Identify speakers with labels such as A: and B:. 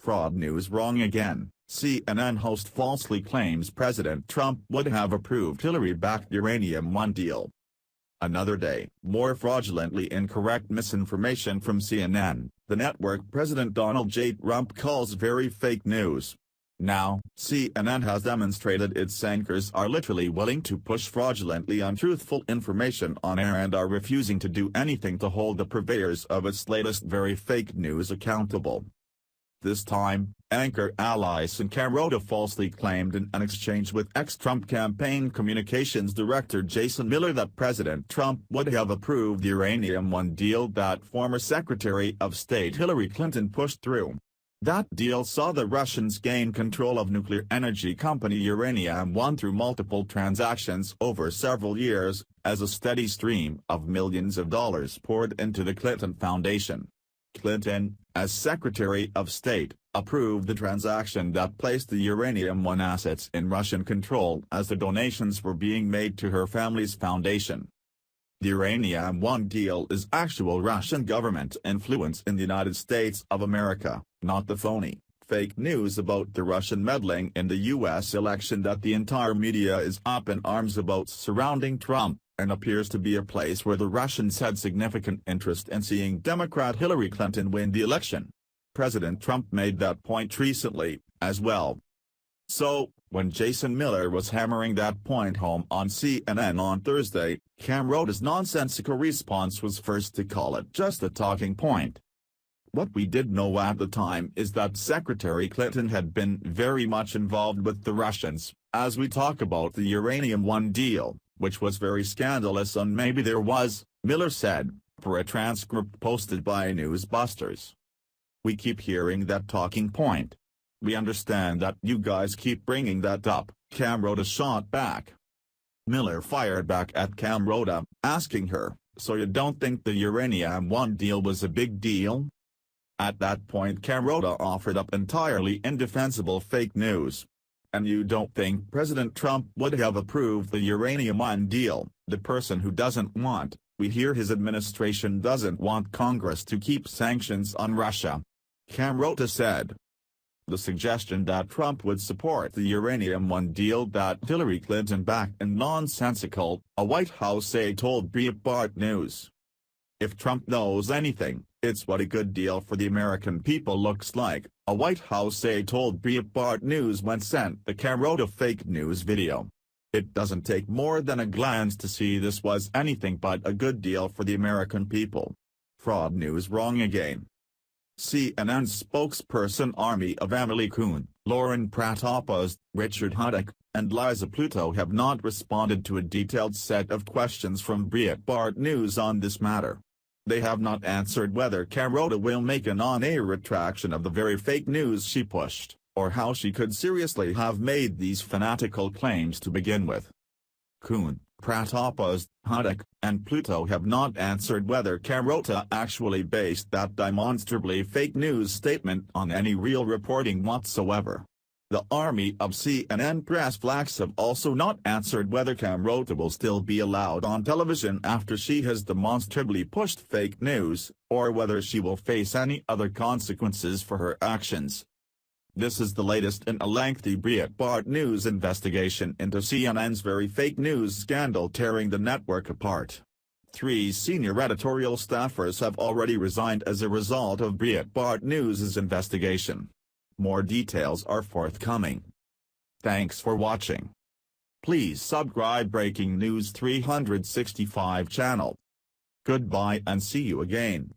A: Fraud news wrong again. CNN host falsely claims President Trump would have approved Hillary-backed uranium-1 deal. Another day, more fraudulently incorrect misinformation from CNN, the network President Donald J. Trump calls very fake news. Now, CNN has demonstrated its anchors are literally willing to push fraudulently untruthful information on air and are refusing to do anything to hold the purveyors of its latest very fake news accountable. This time, anchor Alison Carota falsely claimed in an exchange with ex-Trump campaign communications director Jason Miller that President Trump would have approved the uranium-1 deal that former Secretary of State Hillary Clinton pushed through. That deal saw the Russians gain control of nuclear energy company Uranium-1 through multiple transactions over several years, as a steady stream of millions of dollars poured into the Clinton Foundation. Clinton, as Secretary of State, approved the transaction that placed the Uranium-1 assets in Russian control as the donations were being made to her family's foundation. The Uranium-1 deal is actual Russian government influence in the United States of America, not the phony, fake news about the Russian meddling in the U.S. election that the entire media is up in arms about surrounding Trump, and appears to be a place where the Russians had significant interest in seeing Democrat Hillary Clinton win the election. President Trump made that point recently, as well. So, when Jason Miller was hammering that point home on CNN on Thursday, Carota's nonsensical response was first to call it just a talking point. What we did know at the time is that Secretary Clinton had been very much involved with the Russians, as we talk about the Uranium-1 deal, which was very scandalous and maybe there was, Miller said, for a transcript posted by Newsbusters. We keep hearing that talking point. We understand that you guys keep bringing that up, Carota shot back. Miller fired back at Carota, asking her, so you don't think the Uranium-1 deal was a big deal? At that point Carota offered up entirely indefensible fake news. And you don't think President Trump would have approved the Uranium-1 deal? The person who doesn't want, we hear his administration doesn't want Congress to keep sanctions on Russia. Carota said. The suggestion that Trump would support the Uranium-1 deal that Hillary Clinton backed is nonsensical, a White House aide told Breitbart News. If Trump knows anything, it's what a good deal for the American people looks like, a White House aide told Breitbart News when sent the Carota fake news video. It doesn't take more than a glance to see this was anything but a good deal for the American people. Fraud news wrong again. CNN spokesperson Army of Emily Kuhn, Lauren Pratopoulos, Richard Huddock, and Liza Pluto have not responded to a detailed set of questions from Breitbart News on this matter. They have not answered whether Carota will make an on-air retraction of the very fake news she pushed, or how she could seriously have made these fanatical claims to begin with. Kuhn, Pratopoulos, Huddock, and Pluto have not answered whether Carota actually based that demonstrably fake news statement on any real reporting whatsoever. The army of CNN press flags have also not answered whether Carota will still be allowed on television after she has demonstrably pushed fake news, or whether she will face any other consequences for her actions. This is the latest in a lengthy Breitbart News investigation into CNN's very fake news scandal tearing the network apart. 3 senior editorial staffers have already resigned as a result of Breitbart News' investigation. More details are forthcoming. Thanks for watching. Please subscribe Breaking News 365 channel. Goodbye and see you again.